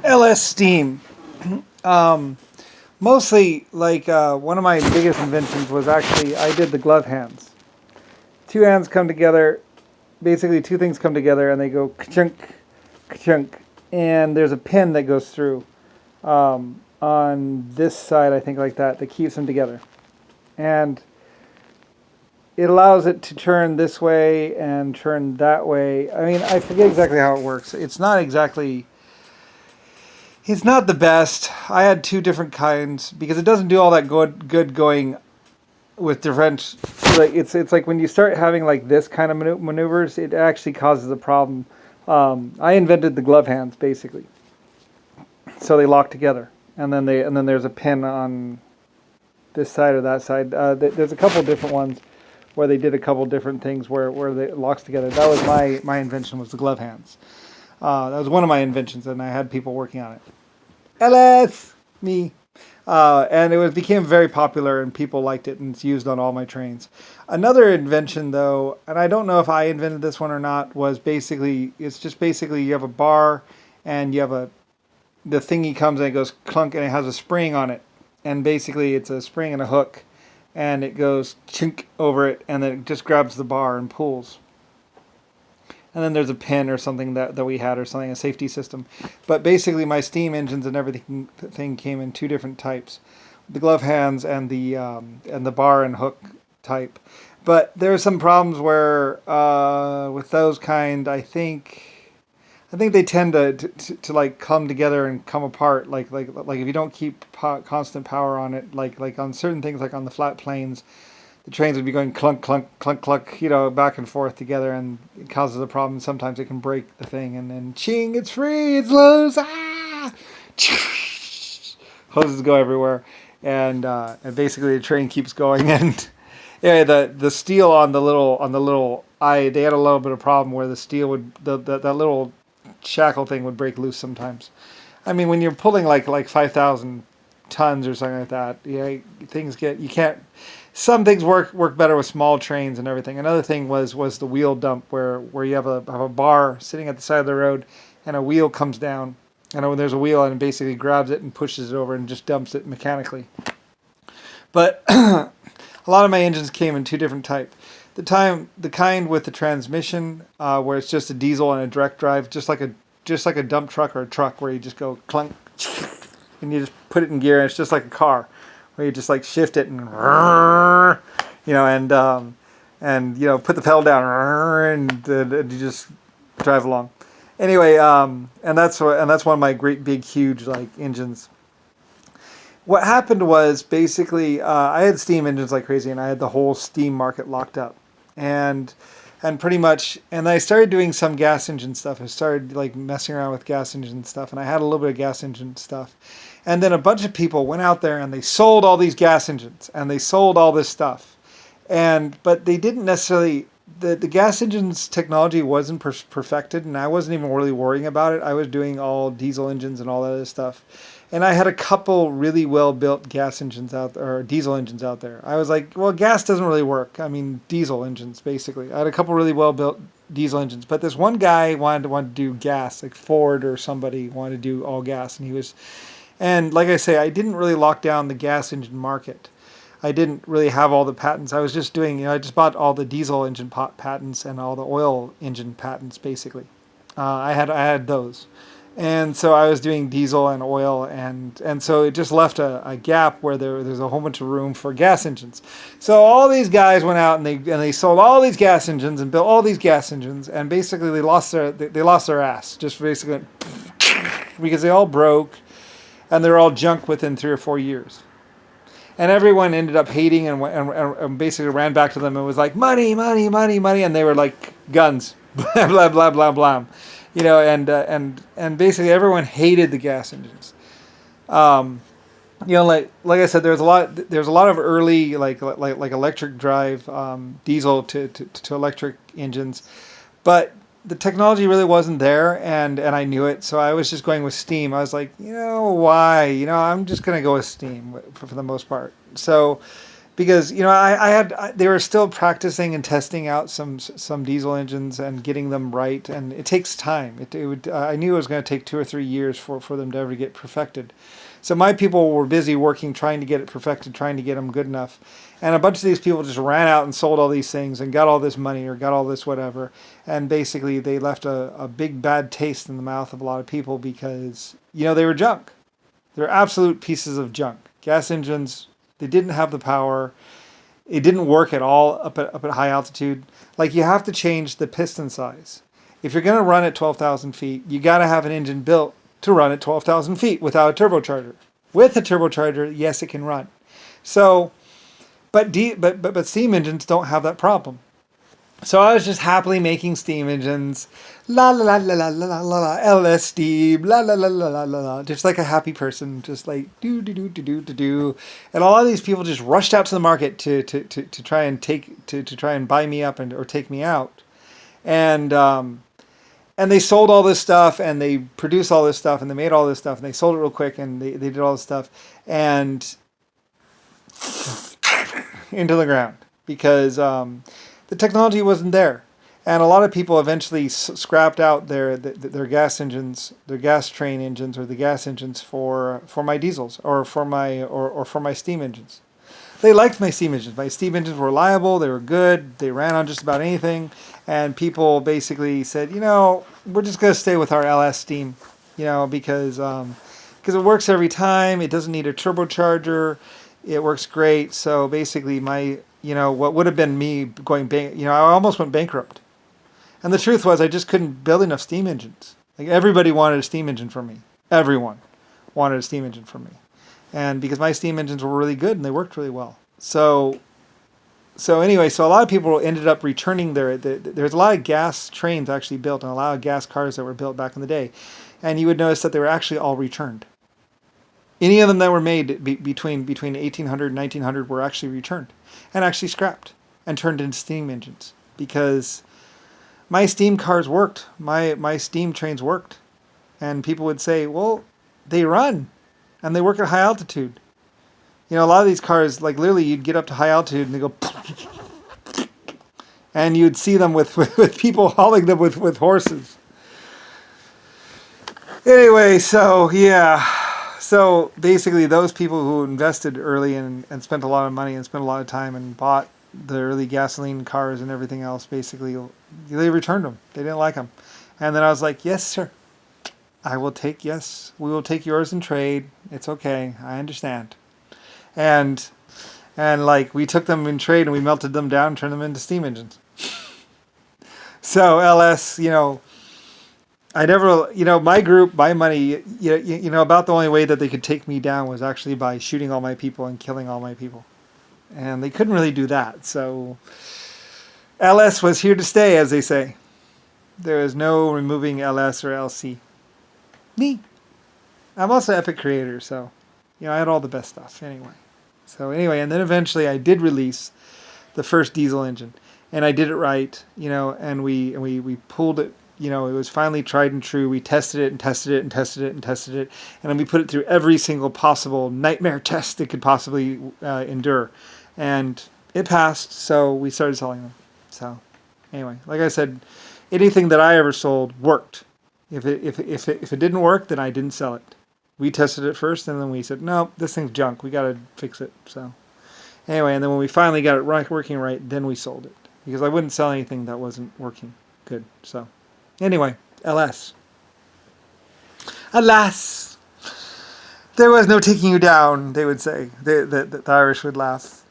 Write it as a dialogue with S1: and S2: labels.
S1: LS Steam. Um, Mostly, one of my biggest inventions was actually I did the glove hands. Two hands come together, basically two things come together and they go ka-chunk, ka-chunk, and there's a pin that goes through on this side, I think, like that keeps them together. And it allows it to turn this way and turn that way. I mean, I forget exactly how it works. It's not the best. I had two different kinds because it doesn't do all that good going with different. Like it's like when you start having like this kind of maneuvers, it actually causes a problem. I invented the glove hands basically, so they lock together, and then there's a pin on this side or that side. There's a couple different ones where they did a couple different things where it locks together. That was my invention, was the glove hands. That was one of my inventions, and I had people working on it. LS me. And became very popular, and people liked it, and it's used on all my trains. Another invention, though, and I don't know if I invented this one or not, was it's just basically you have a bar, and the thingy comes and it goes clunk, and it has a spring on it, and basically it's a spring and a hook, and it goes chink over it, and then it just grabs the bar and pulls. And then there's a pin or something that we had, or something, a safety system. But basically my steam engines and everything came in two different types. The glove hands and the bar and hook type. But there are some problems where with those kind, I think they tend to like come together and come apart. Like if you don't keep constant power on it, like on certain things, like on the flat planes, the trains would be going clunk, clunk, clunk, clunk, back and forth together, and it causes a problem. Sometimes it can break the thing, and then ching, it's free, it's loose, ah! Hoses go everywhere, and basically the train keeps going. And yeah, the steel on the little eye, they had a little bit of problem where the steel would that little shackle thing would break loose sometimes. I mean, when you're pulling like 5,000 tons or something like that, yeah, you can't. Some things work better with small trains and everything. Another thing was the wheel dump, where you have a bar sitting at the side of the road, and a wheel comes down, and there's a wheel, and it basically grabs it and pushes it over and just dumps it mechanically. But a lot of my engines came in two different types. The kind with the transmission, where it's just a diesel and a direct drive, just like a dump truck or a truck, where you just go clunk, and you just put it in gear, and it's just like a car, where you just like shift it and put the pedal down and you just drive along. Anyway, and that's one of my great big huge like engines. What happened was basically I had steam engines like crazy, and I had the whole steam market locked up, and pretty much, and I started doing some gas engine stuff. I started like messing around with gas engine stuff, and I had a little bit of gas engine stuff. And then a bunch of people went out there and they sold all these gas engines, and they sold all this stuff. But they didn't necessarily, the gas engines technology wasn't perfected, and I wasn't even really worrying about it. I was doing all diesel engines and all that other stuff. And I had a couple really well-built gas engines out there, or diesel engines out there. I was like, well, gas doesn't really work. I mean, diesel engines, basically. I had a couple really well-built diesel engines. But this one guy wanted to do gas, like Ford or somebody wanted to do all gas. And like I say, I didn't really lock down the gas engine market. I didn't really have all the patents. I was just doing, I just bought all the diesel engine patents and all the oil engine patents, basically. I had those. And so I was doing diesel and oil, and so it just left a gap where there's a whole bunch of room for gas engines. So all these guys went out and they sold all these gas engines and built all these gas engines, and basically they lost their ass, just basically because they all broke, and they're all junk within 3 or 4 years. And everyone ended up hating and basically ran back to them and was like, money, money, money, money, and they were like guns, blah blah blah blah blah, and basically everyone hated the gas engines. Like I said, there's a lot of early like electric drive diesel to electric engines, but the technology really wasn't there, and I knew it, so I was just going with steam. I was like, why? I'm just going to go with steam for the most part. So because they were still practicing and testing out some diesel engines and getting them right, and it takes time. It would I knew it was going to take 2 or 3 years for them to ever get perfected. So my people were busy working, trying to get it perfected, trying to get them good enough. And a bunch of these people just ran out and sold all these things and got all this money or got all this whatever. And basically they left a big bad taste in the mouth of a lot of people because, they were junk. They're absolute pieces of junk. Gas engines, they didn't have the power. It didn't work at all up at high altitude. Like, you have to change the piston size. If you're going to run at 12,000 feet, you got to have an engine built to run at 12,000 feet without a turbocharger. With a turbocharger, yes, it can run. So, but steam engines don't have that problem. So I was just happily making steam engines, la la la la la la la la, LS steam, la la la la la la la, just like a happy person, just like do do do do do do do. And a lot of these people just rushed out to the market to try and try and buy me up or take me out, and they sold all this stuff, and they produced all this stuff, and they made all this stuff, and they sold it real quick, and they did all this stuff, and into the ground, because the technology wasn't there. And a lot of people eventually scrapped out their gas engines, their gas train engines, or the gas engines for my diesels, or for my steam engines. They liked my steam engines. My steam engines were reliable. They were good. They ran on just about anything. And people basically said, we're just going to stay with our LS steam, because it works every time. It doesn't need a turbocharger. It works great. So basically what would have been me going I almost went bankrupt. And the truth was, I just couldn't build enough steam engines. Like, everybody wanted a steam engine from me. Everyone wanted a steam engine from me. And because my steam engines were really good and they worked really well. So anyway, a lot of people ended up returning there's a lot of gas trains actually built, and a lot of gas cars that were built back in the day. And you would notice that they were actually all returned. Any of them that were made between 1800 and 1900 were actually returned and actually scrapped and turned into steam engines, because my steam cars worked. My steam trains worked. And people would say, well, they run and they work at high altitude. A lot of these cars, like, literally you'd get up to high altitude and they go and you'd see them with people hauling them with horses. Anyway, so yeah. So basically those people who invested early and spent a lot of money and spent a lot of time and bought the early gasoline cars and everything else, basically they returned them. They didn't like them. And then I was like, yes, sir. We will take yours in trade. It's okay. I understand. And like, we took them in trade and we melted them down and turned them into steam engines. So LS, I never, my group, my money, about the only way that they could take me down was actually by shooting all my people and killing all my people. And they couldn't really do that. So LS was here to stay, as they say. There is no removing LS or LC. Me. I'm also Epic Creator, so, I had all the best stuff anyway. And then eventually I did release the first diesel engine, and I did it right, and we pulled it. It was finally tried and true. We tested it and tested it and tested it and tested it, and then we put it through every single possible nightmare test it could possibly endure, and it passed. So we started selling them. So anyway, like I said, anything that I ever sold worked. If it didn't work, then I didn't sell it. We tested it first, and then we said, no, this thing's junk. We got to fix it. So anyway, and then when we finally got it working right, then we sold it, because I wouldn't sell anything that wasn't working good. So anyway, LS. Alas, there was no taking you down, they would say. The Irish would laugh.